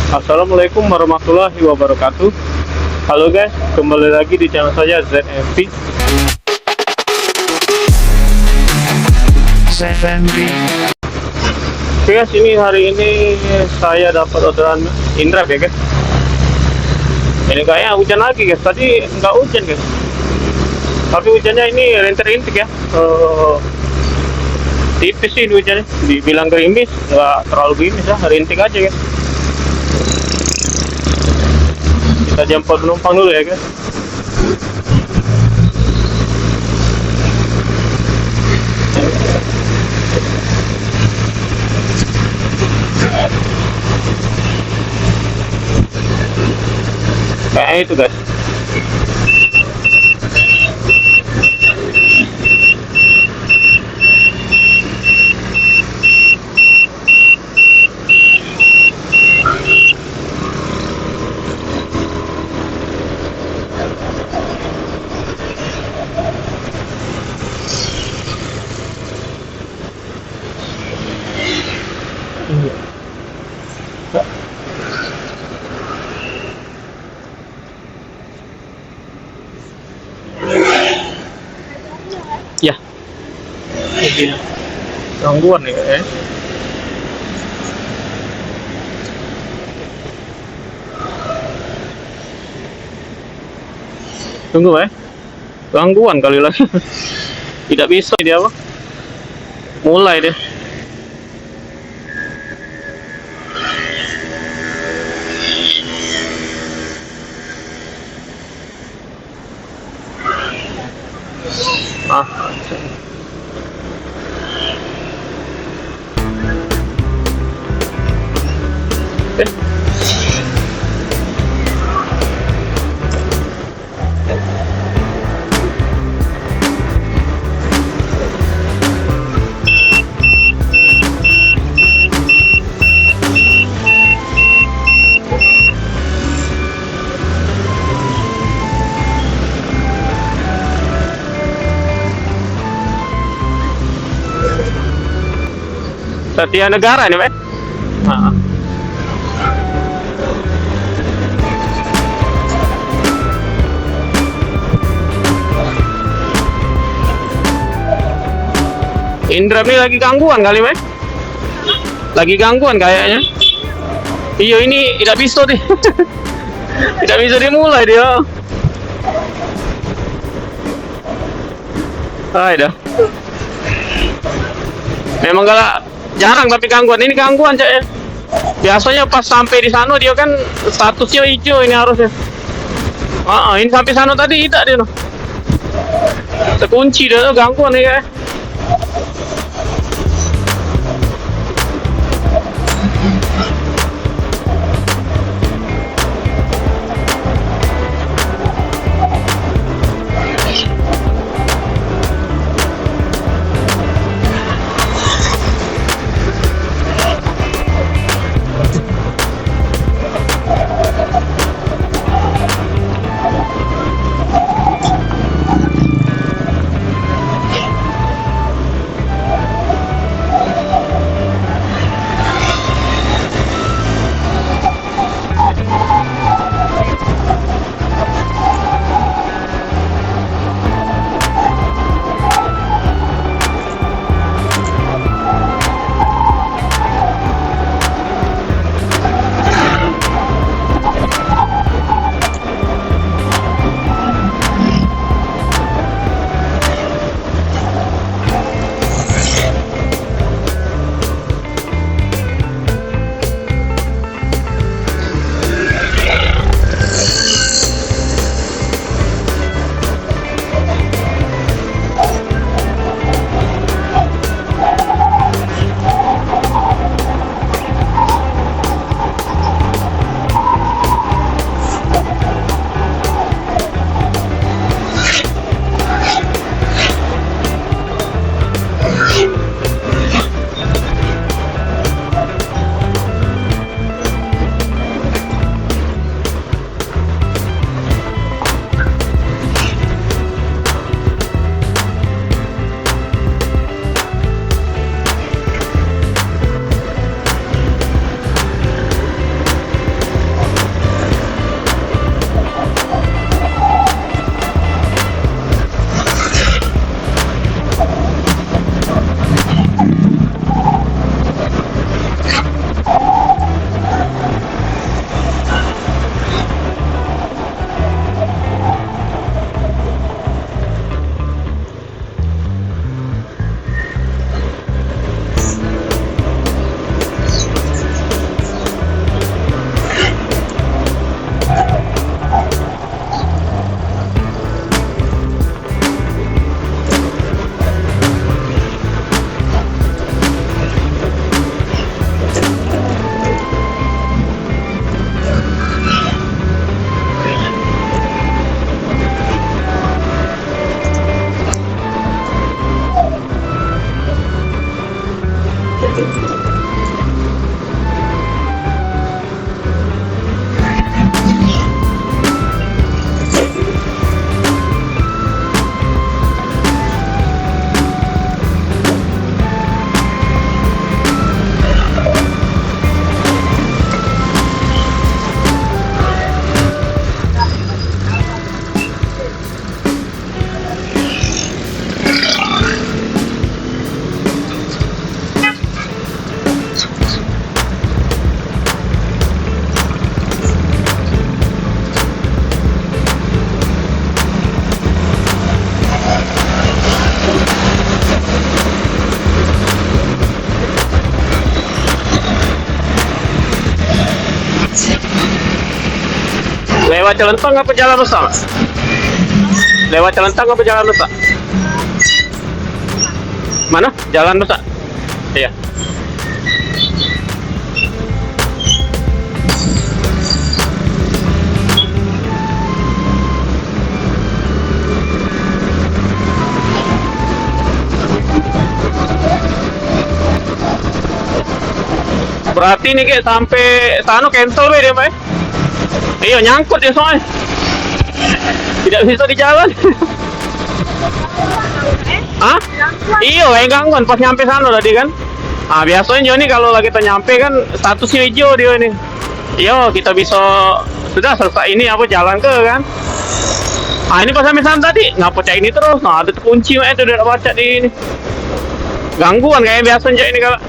Assalamualaikum warahmatullahi wabarakatuh. Halo guys, kembali lagi di channel saya ZMV. Oke guys, ini hari ini saya dapat orderan indrap ya guys. Ini kayaknya hujan lagi guys. Tadi nggak hujan guys, tapi hujannya ini rintik-rintik ya. Tipis sih hujannya. Dibilang gerimis, nggak terlalu gerimis ya, rintik aja guys. Kita jemput penumpang dulu ya guys. Kayaknya itu guys. Ya, ini gangguan ya. Tunggu gangguan kali lagi. Tidak bisa dia apa? Mulai deh. Setia Negara nih, Indra ini lagi gangguan kali, lagi gangguan kayaknya. Iya, ini tidak bisa deh. Tidak bisa dimulai dia. Dah. Memang galak. Jarang tapi gangguan, ini gangguan cak ya. Biasanya pas sampai di sana dia kan statusnya hijau ini harusnya. Ini sampai sana tadi tidak dia no. Terkunci dia tuh, gangguan nih kayak. Lewat Celentang apa Jalan Besar? Lewat Celentang apa Jalan Besar? Mana? Jalan Besar. Iya. Berarti nih kayak sampai sana cancel be dia, Pak. Iya, nyangkut dia soalnya. Tidak bisa di jalan. Hah? Iya, kayak gangguan pas nyampe sana tadi kan. Ah, biasanya Joni kalau lagi kita nyampe kan statusnya hijau dia ini. Iya, kita bisa sudah selesai ini apa jalan ke kan. Ah, ini pas sampai sana tadi ngapa cek ini terus. Nah, ada kunci itu udah baca di ini. Gangguan kayak biasanya ini kalau.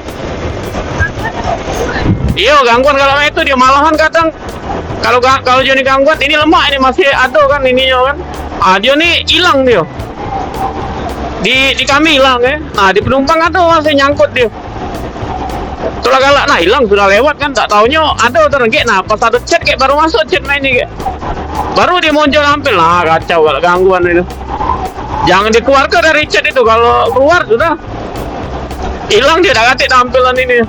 Iya, gangguan kalau itu dia malahan kadang kalau Joni gangguan ini lemah ini masih ada kan ininya kan. Ah, dia nih hilang dia. Di kami hilang ya. Nah, di penumpang ada masih nyangkut dia. Setelah galak nah hilang sudah lewat kan tak taunya ada orang kayak nah pas ada chat kayak baru masuk chat main ini kayak. Baru dia muncul tampil. Nah, kacau kalau gangguan itu. Jangan dikeluarkan dari chat itu kalau keluar sudah hilang dia dah katik tampilan ini.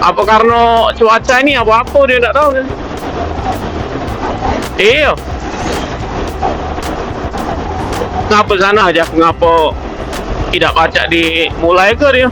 Apa karena cuaca ini apa dia tidak tahu kan. Iya. Ngapa sana aja, ngapa tidak baca di mulai ke dia.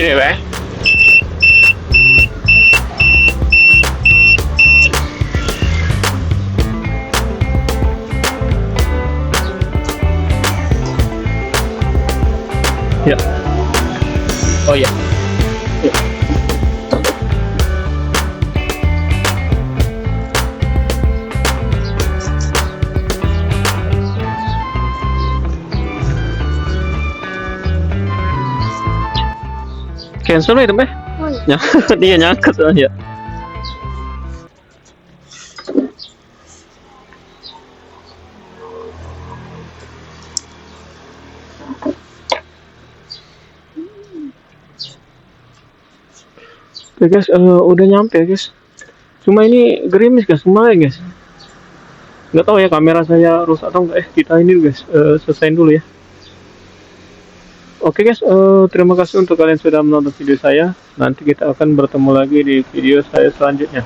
deh, Bang. Ya. Oh ya. Ya. Cancel itu, Bang. Oh iya. Dia nyangkut aja. Oke guys, udah nyampe guys. Cuma ini gerimis guys, lumayan guys. Nggak tahu ya kamera saya rusak atau enggak. Kita ini guys, selesaiin dulu ya. Oke guys, terima kasih untuk kalian sudah menonton video saya. Nanti kita akan bertemu lagi di video saya selanjutnya.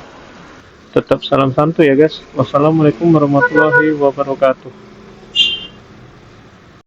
Tetap salam santuy ya guys. Wassalamualaikum warahmatullahi wabarakatuh.